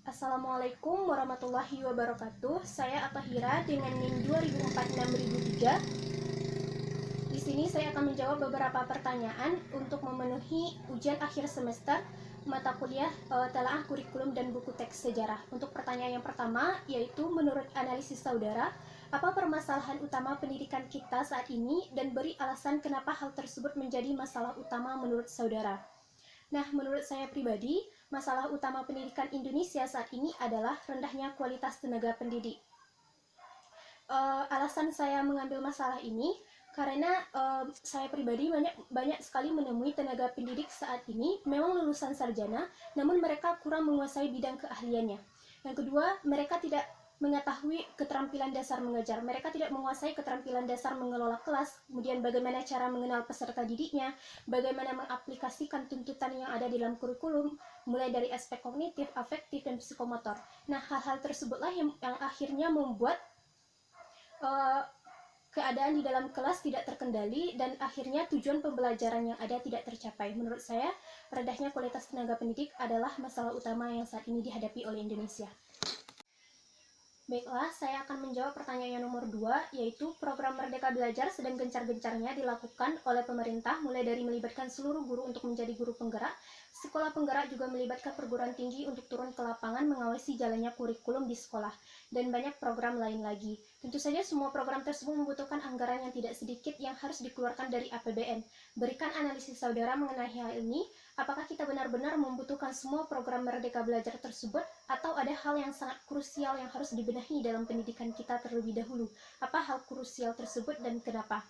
Assalamualaikum warahmatullahi wabarakatuh. Saya Atahira dengan NIM 2004-6003. Di sini saya akan menjawab beberapa pertanyaan untuk memenuhi ujian akhir semester mata kuliah Telaah Kurikulum dan Buku Teks Sejarah. Untuk pertanyaan yang pertama, yaitu menurut analisis saudara, apa permasalahan utama pendidikan kita saat ini dan beri alasan kenapa hal tersebut menjadi masalah utama menurut saudara. Nah, menurut saya pribadi, masalah utama pendidikan Indonesia saat ini adalah rendahnya kualitas tenaga pendidik. Alasan saya mengambil masalah ini karena saya pribadi banyak sekali menemui tenaga pendidik saat ini memang lulusan sarjana, namun mereka kurang menguasai bidang keahliannya. Yang kedua, mereka tidak mengetahui keterampilan dasar mengajar. Mereka tidak menguasai keterampilan dasar mengelola kelas, kemudian bagaimana cara mengenal peserta didiknya, bagaimana mengaplikasikan tuntutan yang ada di dalam kurikulum, mulai dari aspek kognitif, afektif, dan psikomotor. Nah, hal-hal tersebutlah yang akhirnya membuat keadaan di dalam kelas tidak terkendali dan akhirnya tujuan pembelajaran yang ada tidak tercapai. Menurut saya, rendahnya kualitas tenaga pendidik adalah masalah utama yang saat ini dihadapi oleh Indonesia. Baiklah, saya akan menjawab pertanyaan yang nomor 2, yaitu program Merdeka Belajar sedang gencar-gencarnya dilakukan oleh pemerintah, mulai dari melibatkan seluruh guru untuk menjadi guru penggerak. Sekolah penggerak juga melibatkan perguruan tinggi untuk turun ke lapangan mengawasi jalannya kurikulum di sekolah, dan banyak program lain lagi. Tentu saja semua program tersebut membutuhkan anggaran yang tidak sedikit yang harus dikeluarkan dari APBN. Berikan analisis saudara mengenai hal ini. Apakah kita benar-benar membutuhkan semua program Merdeka Belajar tersebut, atau ada hal yang sangat krusial yang harus dibenahi dalam pendidikan kita terlebih dahulu? Apa hal krusial tersebut dan kenapa?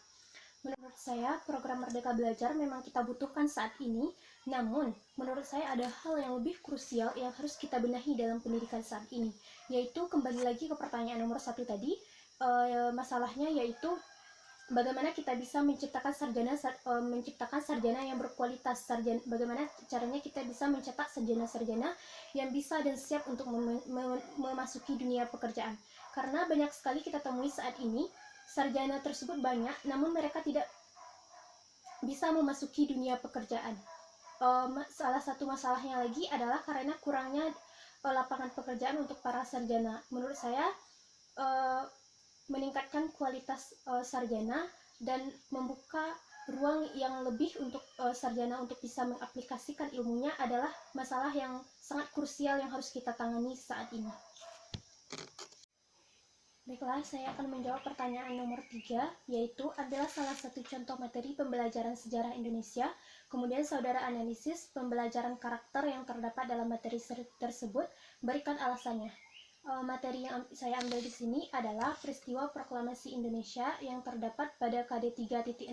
Menurut saya, program Merdeka Belajar memang kita butuhkan saat ini, namun menurut saya ada hal yang lebih krusial yang harus kita benahi dalam pendidikan saat ini, yaitu kembali lagi ke pertanyaan nomor 1 tadi, masalahnya yaitu bagaimana kita bisa menciptakan sarjana yang berkualitas, bagaimana caranya kita bisa mencetak sarjana-sarjana yang bisa dan siap untuk memasuki dunia pekerjaan. Karena banyak sekali kita temui saat ini, sarjana tersebut banyak, namun mereka tidak bisa memasuki dunia pekerjaan. Salah satu masalahnya lagi adalah karena kurangnya lapangan pekerjaan untuk para sarjana. Menurut saya, meningkatkan kualitas sarjana dan membuka ruang yang lebih untuk sarjana untuk bisa mengaplikasikan ilmunya adalah masalah yang sangat krusial yang harus kita tangani saat ini. Baiklah, saya akan menjawab pertanyaan nomor 3, yaitu adalah salah satu contoh materi pembelajaran sejarah Indonesia. Kemudian saudara analisis pembelajaran karakter yang terdapat dalam materi tersebut, berikan alasannya. Materi yang saya ambil di sini adalah peristiwa proklamasi Indonesia yang terdapat pada KD 3.6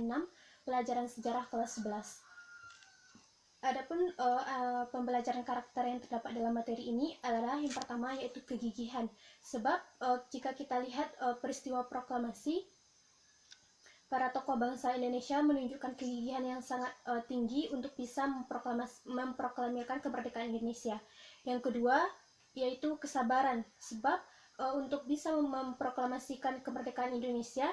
pelajaran sejarah kelas 11. Adapun pembelajaran karakter yang terdapat dalam materi ini adalah yang pertama yaitu kegigihan. Sebab jika kita lihat peristiwa proklamasi, para tokoh bangsa Indonesia menunjukkan kegigihan yang sangat tinggi untuk bisa memproklamirkan kemerdekaan Indonesia. Yang kedua yaitu kesabaran, sebab untuk bisa memproklamasikan kemerdekaan Indonesia,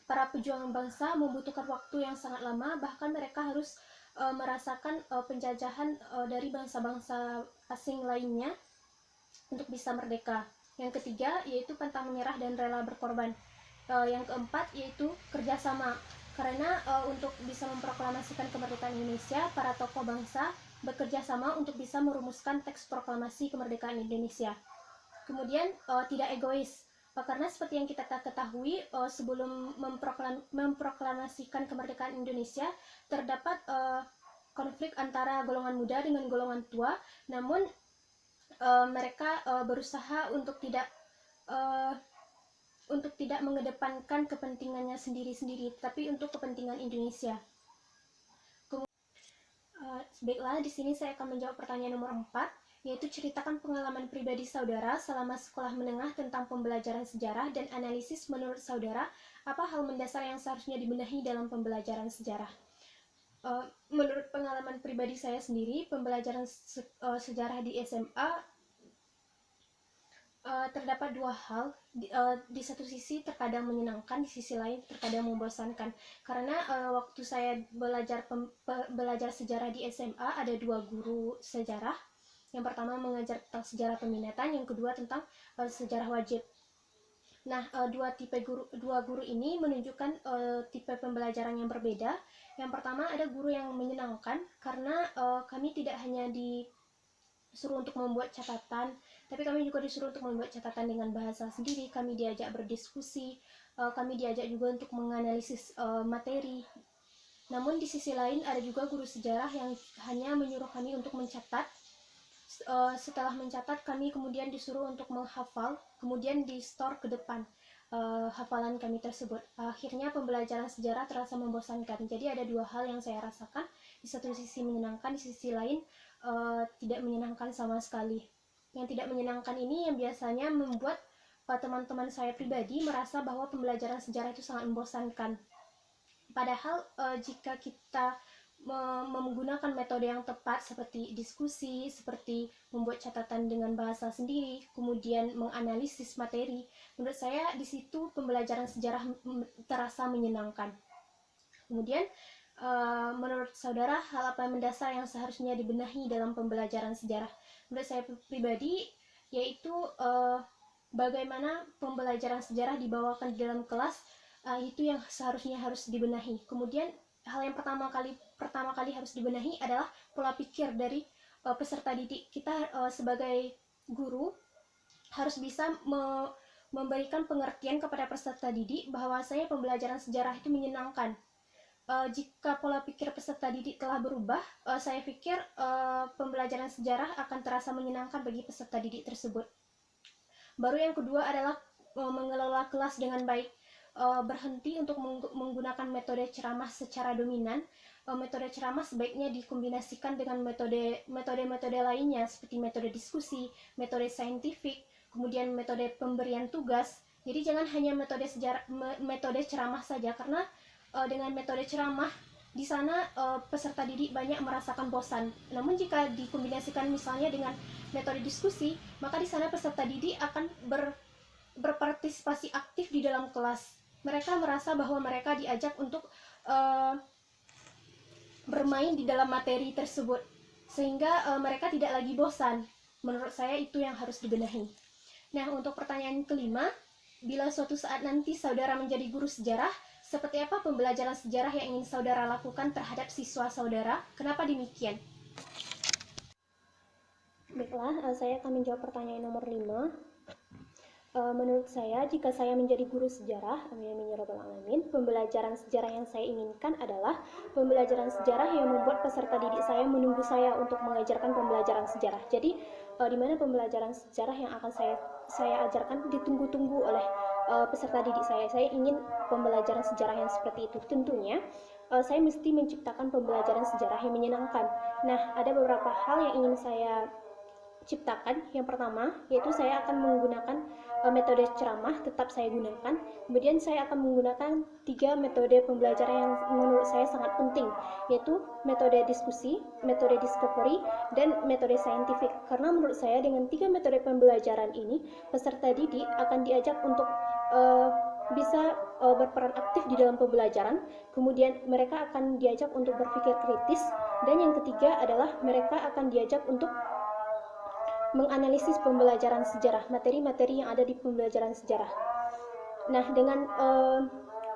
para pejuang bangsa membutuhkan waktu yang sangat lama, bahkan mereka harus merasakan penjajahan dari bangsa-bangsa asing lainnya untuk bisa merdeka. Yang ketiga yaitu pantang menyerah dan rela berkorban. Yang keempat yaitu kerjasama, karena untuk bisa memproklamasikan kemerdekaan Indonesia, para tokoh bangsa bekerja sama untuk bisa merumuskan teks proklamasi kemerdekaan Indonesia. Kemudian tidak egois, karena seperti yang kita ketahui, sebelum memproklamasikan kemerdekaan Indonesia terdapat konflik antara golongan muda dengan golongan tua, namun mereka berusaha untuk tidak mengedepankan kepentingannya sendiri-sendiri, tapi untuk kepentingan Indonesia. Baiklah, di sini saya akan menjawab pertanyaan nomor 4, yaitu ceritakan pengalaman pribadi saudara selama sekolah menengah tentang pembelajaran sejarah dan analisis menurut saudara, apa hal mendasar yang seharusnya dibenahi dalam pembelajaran sejarah. Menurut pengalaman pribadi saya sendiri, pembelajaran sejarah di SMA terdapat dua hal, di satu sisi terkadang menyenangkan, di sisi lain terkadang membosankan, karena waktu saya belajar sejarah di SMA ada dua guru sejarah Yang pertama mengajar tentang sejarah peminatan, yang kedua tentang sejarah wajib. Nah, dua guru ini menunjukkan tipe pembelajaran yang berbeda. Yang pertama ada guru yang menyenangkan karena kami tidak hanya disuruh untuk membuat catatan, tapi kami juga disuruh untuk membuat catatan dengan bahasa sendiri. Kami diajak berdiskusi, kami diajak juga untuk menganalisis materi. Namun di sisi lain ada juga guru sejarah yang hanya menyuruh kami untuk mencatat. Setelah mencatat, kami kemudian disuruh untuk menghafal, kemudian di store ke depan hafalan kami tersebut. Akhirnya pembelajaran sejarah terasa membosankan. Jadi ada dua hal yang saya rasakan, di satu sisi menyenangkan, di sisi lain tidak menyenangkan sama sekali. Yang tidak menyenangkan ini yang biasanya membuat teman-teman saya pribadi merasa bahwa pembelajaran sejarah itu sangat membosankan. Padahal jika kita menggunakan metode yang tepat seperti diskusi, seperti membuat catatan dengan bahasa sendiri, kemudian menganalisis materi, menurut saya di situ pembelajaran sejarah terasa menyenangkan. Kemudian menurut saudara, hal apa yang mendasar yang seharusnya dibenahi dalam pembelajaran sejarah? Menurut saya pribadi yaitu bagaimana pembelajaran sejarah dibawakan di dalam kelas, itu yang seharusnya harus dibenahi. Kemudian hal yang pertama kali harus dibenahi adalah pola pikir dari peserta didik. Kita sebagai guru harus bisa memberikan pengertian kepada peserta didik bahwasanya pembelajaran sejarah itu menyenangkan. Jika pola pikir peserta didik telah berubah, saya pikir pembelajaran sejarah akan terasa menyenangkan bagi peserta didik tersebut. Baru yang kedua adalah mengelola kelas dengan baik. Berhenti untuk menggunakan metode ceramah secara dominan. Metode ceramah sebaiknya dikombinasikan dengan metode lainnya seperti metode diskusi, metode saintifik, kemudian metode pemberian tugas. Jadi jangan hanya metode ceramah saja, karena dengan metode ceramah di sana peserta didik banyak merasakan bosan. Namun jika dikombinasikan misalnya dengan metode diskusi, maka di sana peserta didik akan berpartisipasi aktif di dalam kelas. Mereka merasa bahwa mereka diajak untuk bermain di dalam materi tersebut, sehingga mereka tidak lagi bosan. Menurut saya itu yang harus dibenahi. Nah, untuk pertanyaan kelima, bila suatu saat nanti saudara menjadi guru sejarah, seperti apa pembelajaran sejarah yang ingin saudara lakukan terhadap siswa saudara? Kenapa demikian? Baiklah, saya akan menjawab pertanyaan nomor 5. Menurut saya, jika saya menjadi guru sejarah, pembelajaran sejarah yang saya inginkan adalah pembelajaran sejarah yang membuat peserta didik saya menunggu saya untuk mengajarkan pembelajaran sejarah. Jadi, di mana pembelajaran sejarah yang akan saya ajarkan ditunggu-tunggu oleh peserta didik saya. Saya ingin pembelajaran sejarah yang seperti itu. Tentunya, saya mesti menciptakan pembelajaran sejarah yang menyenangkan. Nah, ada beberapa hal yang ingin saya ciptakan. Yang pertama, yaitu saya akan menggunakan metode ceramah, tetap saya gunakan. Kemudian saya akan menggunakan 3 metode pembelajaran yang menurut saya sangat penting, yaitu metode diskusi, metode discovery, dan metode saintifik. Karena menurut saya dengan 3 metode pembelajaran ini, peserta didik akan diajak untuk bisa berperan aktif di dalam pembelajaran. Kemudian mereka akan diajak untuk berpikir kritis, dan yang ketiga adalah mereka akan diajak untuk menganalisis pembelajaran sejarah, materi-materi yang ada di pembelajaran sejarah. Nah, dengan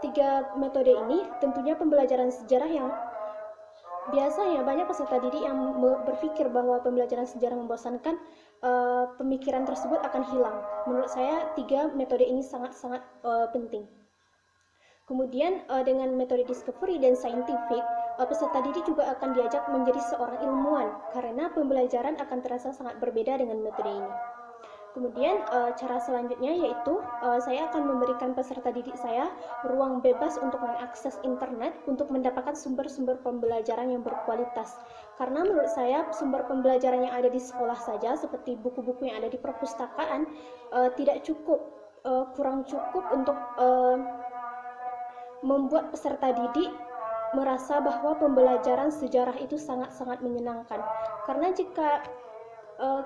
3 metode ini, tentunya pembelajaran sejarah yang biasanya banyak peserta didik yang berpikir bahwa pembelajaran sejarah membosankan, pemikiran tersebut akan hilang. Menurut saya 3 metode ini sangat-sangat penting. Kemudian dengan metode discovery dan saintifik, peserta didik juga akan diajak menjadi seorang ilmuwan karena pembelajaran akan terasa sangat berbeda dengan metode ini. Kemudian cara selanjutnya yaitu saya akan memberikan peserta didik saya ruang bebas untuk mengakses internet untuk mendapatkan sumber-sumber pembelajaran yang berkualitas. Karena menurut saya sumber pembelajaran yang ada di sekolah saja seperti buku-buku yang ada di perpustakaan tidak cukup, kurang cukup untuk membuat peserta didik merasa bahwa pembelajaran sejarah itu sangat-sangat menyenangkan. Karena jika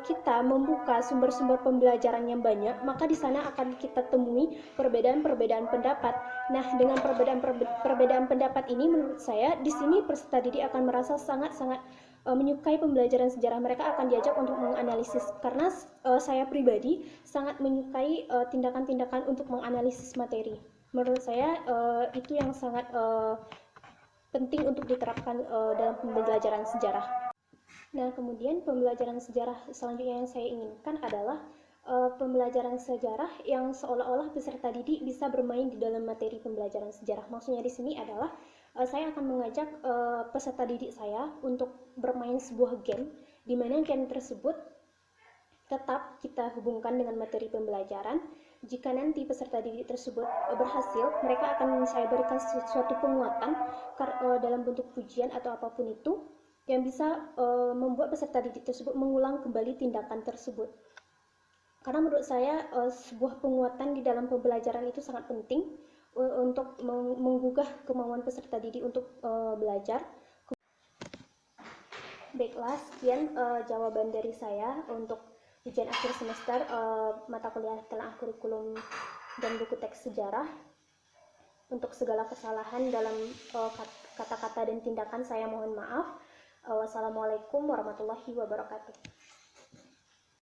kita membuka sumber-sumber pembelajaran yang banyak, maka di sana akan kita temui perbedaan-perbedaan pendapat. Nah, dengan perbedaan pendapat ini menurut saya di sini peserta didik akan merasa sangat-sangat menyukai pembelajaran sejarah. Mereka akan diajak untuk menganalisis, karena saya pribadi sangat menyukai tindakan-tindakan untuk menganalisis materi. Menurut saya itu yang sangat penting untuk diterapkan dalam pembelajaran sejarah. Nah, kemudian pembelajaran sejarah selanjutnya yang saya inginkan adalah pembelajaran sejarah yang seolah-olah peserta didik bisa bermain di dalam materi pembelajaran sejarah. Maksudnya di sini adalah saya akan mengajak peserta didik saya untuk bermain sebuah game, di mana game tersebut tetap kita hubungkan dengan materi pembelajaran. Jika nanti peserta didik tersebut berhasil, mereka akan saya berikan suatu penguatan dalam bentuk pujian atau apapun itu, yang bisa membuat peserta didik tersebut mengulang kembali tindakan tersebut. Karena menurut saya sebuah penguatan di dalam pembelajaran itu sangat penting untuk menggugah kemauan peserta didik untuk belajar. Baiklah, sekian jawaban dari saya untuk ujian akhir semester mata kuliah telah kurikulum dan buku teks sejarah. Untuk segala kesalahan dalam kata-kata dan tindakan saya mohon maaf. Wassalamualaikum warahmatullahi wabarakatuh.